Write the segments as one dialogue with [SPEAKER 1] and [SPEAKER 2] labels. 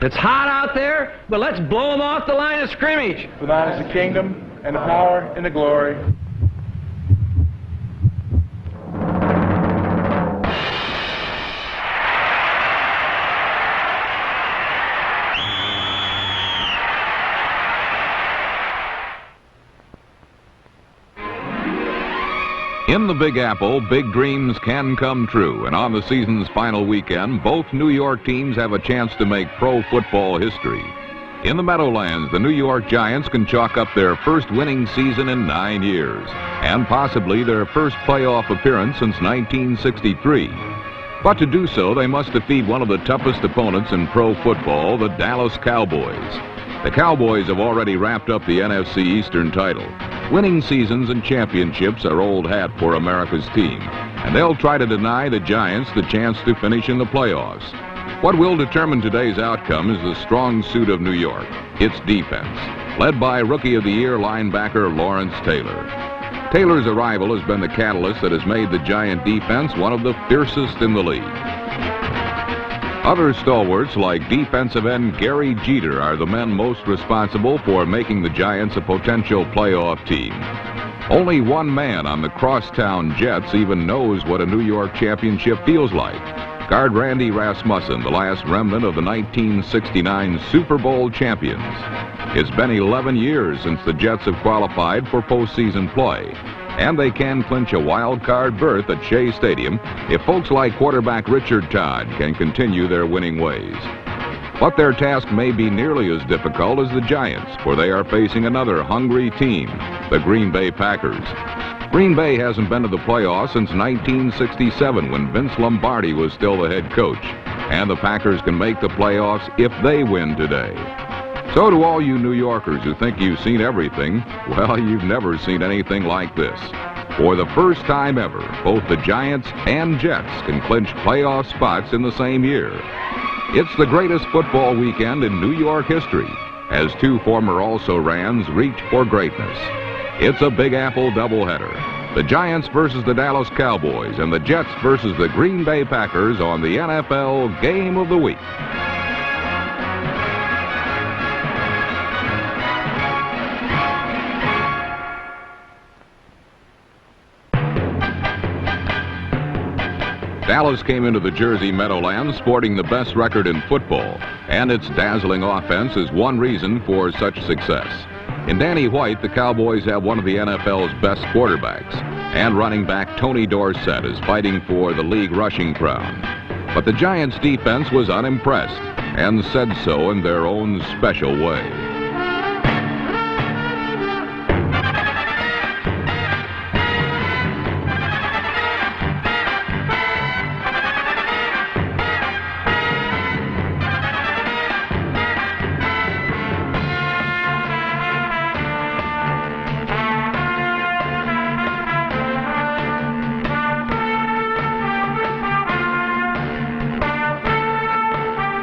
[SPEAKER 1] It's hot out there, but let's blow them off the line of scrimmage.
[SPEAKER 2] For thine is the kingdom, and the power, and the glory.
[SPEAKER 3] In the Big Apple, big dreams can come true, and on the season's final weekend, both New York teams have a chance to make pro football history. In the Meadowlands, the New York Giants can chalk up their first winning season in 9 years, and possibly their first playoff appearance since 1963. But to do so, they must defeat one of the toughest opponents in pro football, the Dallas Cowboys. The Cowboys have already wrapped up the NFC Eastern title. Winning seasons and championships are old hat for America's team, and they'll try to deny the Giants the chance to finish in the playoffs. What will determine today's outcome is the strong suit of New York, its defense, led by Rookie of the Year linebacker Lawrence Taylor. Taylor's arrival has been the catalyst that has made the Giant defense one of the fiercest in the league. Other stalwarts like defensive end Gary Jeter are the men most responsible for making the Giants a potential playoff team. Only one man on the crosstown Jets even knows what a New York championship feels like. Guard Randy Rasmussen, the last remnant of the 1969 Super Bowl champions. It's been 11 years since the Jets have qualified for postseason play, and they can clinch a wild card berth at Shea Stadium if folks like quarterback Richard Todd can continue their winning ways. But their task may be nearly as difficult as the Giants, for they are facing another hungry team, the Green Bay Packers. Green Bay hasn't been to the playoffs since 1967 when Vince Lombardi was still the head coach, and the Packers can make the playoffs if they win today. So to all you New Yorkers who think you've seen everything, well, you've never seen anything like this. For the first time ever, both the Giants and Jets can clinch playoff spots in the same year. It's the greatest football weekend in New York history, as two former also-rans reach for greatness. It's a Big Apple doubleheader. The Giants versus the Dallas Cowboys, and the Jets versus the Green Bay Packers on the NFL Game of the Week. Dallas came into the Jersey Meadowlands sporting the best record in football, and its dazzling offense is one reason for such success. In Danny White, the Cowboys have one of the NFL's best quarterbacks, and running back Tony Dorsett is fighting for the league rushing crown. But the Giants' defense was unimpressed, and said so in their own special way.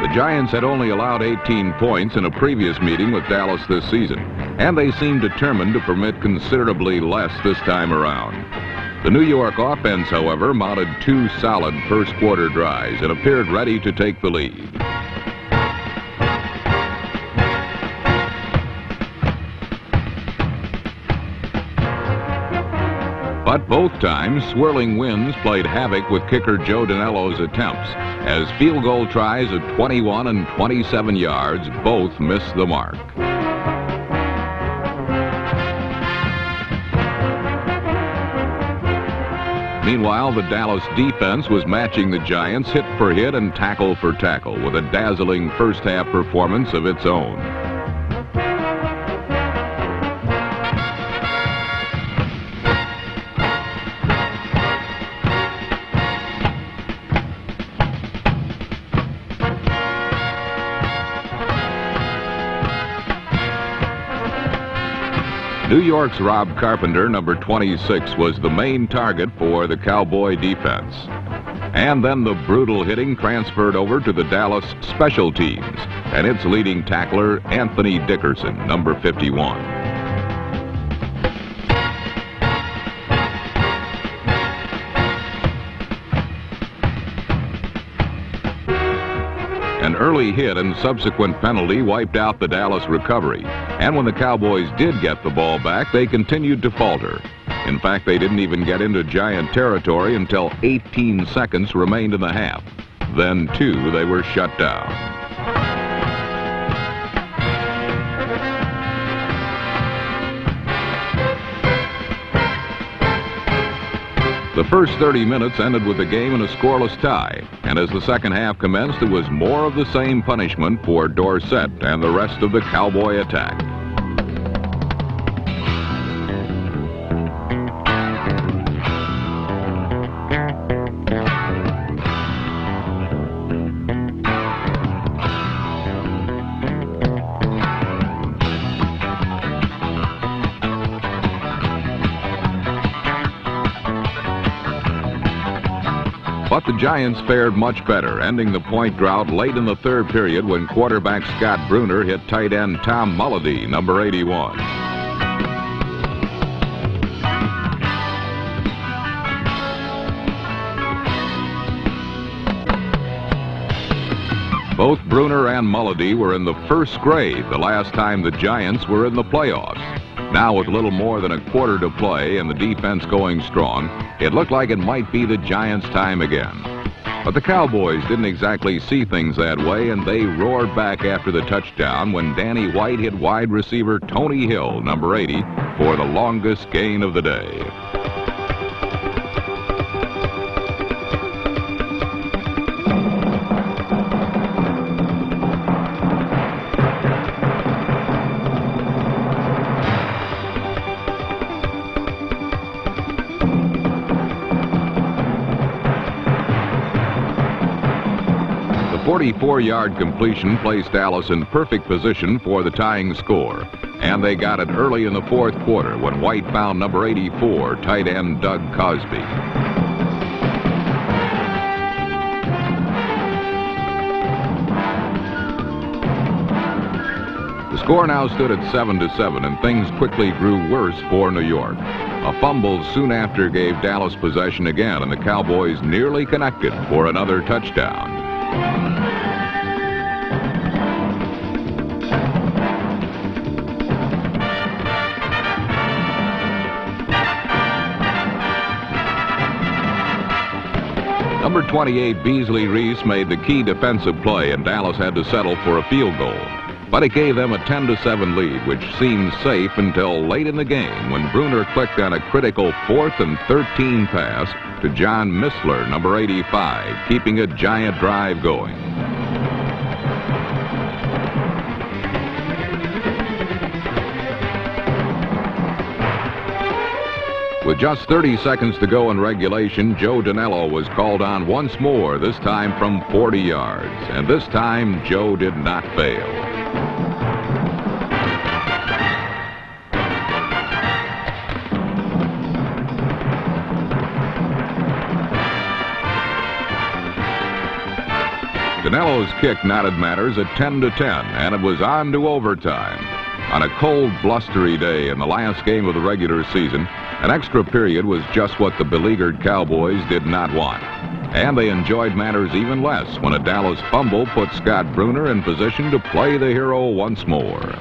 [SPEAKER 3] The Giants had only allowed 18 points in a previous meeting with Dallas this season, and they seemed determined to permit considerably less this time around. The New York offense, however, mounted two solid first-quarter drives and appeared ready to take the lead. But both times, swirling winds played havoc with kicker Joe Danello's attempts, as field goal tries of 21 and 27 yards both missed the mark. Meanwhile, the Dallas defense was matching the Giants hit for hit and tackle for tackle with a dazzling first-half performance of its own. New York's Rob Carpenter, number 26, was the main target for the Cowboy defense. And then the brutal hitting transferred over to the Dallas special teams and its leading tackler, Anthony Dickerson, number 51. An early hit and subsequent penalty wiped out the Dallas recovery. And when the Cowboys did get the ball back, they continued to falter. In fact, they didn't even get into Giant territory until 18 seconds remained in the half. Then, too, they were shut down. The first 30 minutes ended with the game in a scoreless tie, and as the second half commenced, it was more of the same punishment for Dorsett and the rest of the Cowboy attack. But the Giants fared much better, ending the point drought late in the third period when quarterback Scott Bruner hit tight end Tom Mulledy, number 81. Both Bruner and Mulledy were in the first grade the last time the Giants were in the playoffs. Now, with little more than a quarter to play and the defense going strong, it looked like it might be the Giants' time again. But the Cowboys didn't exactly see things that way, and they roared back after the touchdown when Danny White hit wide receiver Tony Hill, number 80, for the longest gain of the day. The 44-yard completion placed Dallas in perfect position for the tying score, and they got it early in the fourth quarter when White found number 84, tight end Doug Cosby. The score now stood at 7-7, and things quickly grew worse for New York. A fumble soon after gave Dallas possession again, and the Cowboys nearly connected for another touchdown. Number 28, Beasley Reese, made the key defensive play, and Dallas had to settle for a field goal. But it gave them a 10-7 lead, which seemed safe until late in the game when Bruner clicked on a critical 4th and 13 pass to John Missler, number 85, keeping a Giant drive going. With just 30 seconds to go in regulation, Joe Danello was called on once more, this time from 40 yards. And this time, Joe did not fail. Danello's kick knotted matters at 10-10, and it was on to overtime. On a cold, blustery day in the last game of the regular season, an extra period was just what the beleaguered Cowboys did not want. And they enjoyed matters even less when a Dallas fumble put Scott Bruner in position to play the hero once more.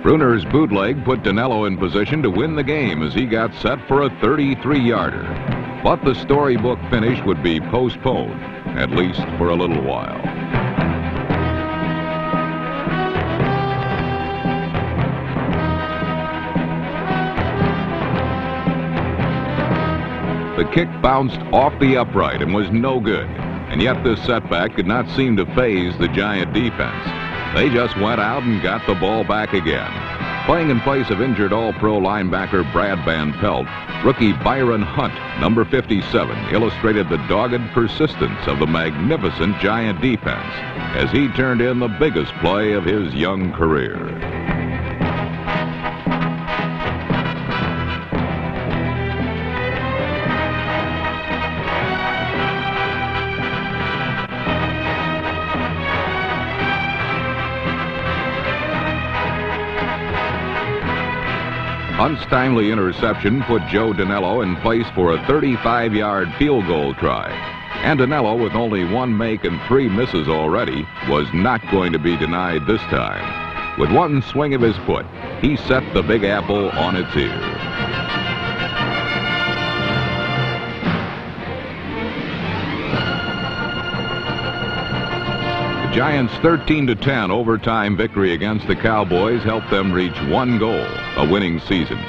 [SPEAKER 3] Bruner's bootleg put Danello in position to win the game as he got set for a 33-yarder. But the storybook finish would be postponed, at least for a little while. The kick bounced off the upright and was no good. And yet this setback did not seem to faze the Giant defense. They just went out and got the ball back again. Playing in place of injured All-Pro linebacker Brad Van Pelt, rookie Byron Hunt, number 57, illustrated the dogged persistence of the magnificent Giant defense as he turned in the biggest play of his young career. Untimely interception put Joe Danello in place for a 35-yard field goal try. And Danello, with only one make and 3 misses already, was not going to be denied this time. With one swing of his foot, he set the Big Apple on its ear. The Giants' 13-10 overtime victory against the Cowboys helped them reach one goal, a winning season.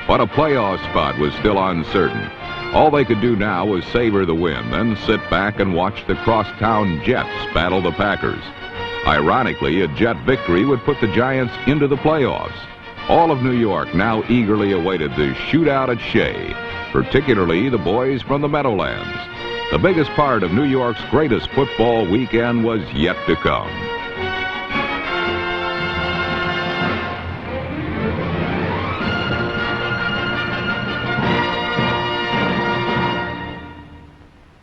[SPEAKER 3] But a playoff spot was still uncertain. All they could do now was savor the win, then sit back and watch the crosstown Jets battle the Packers. Ironically, a Jet victory would put the Giants into the playoffs. All of New York now eagerly awaited the shootout at Shea, particularly the boys from the Meadowlands. The biggest part of New York's greatest football weekend was yet to come.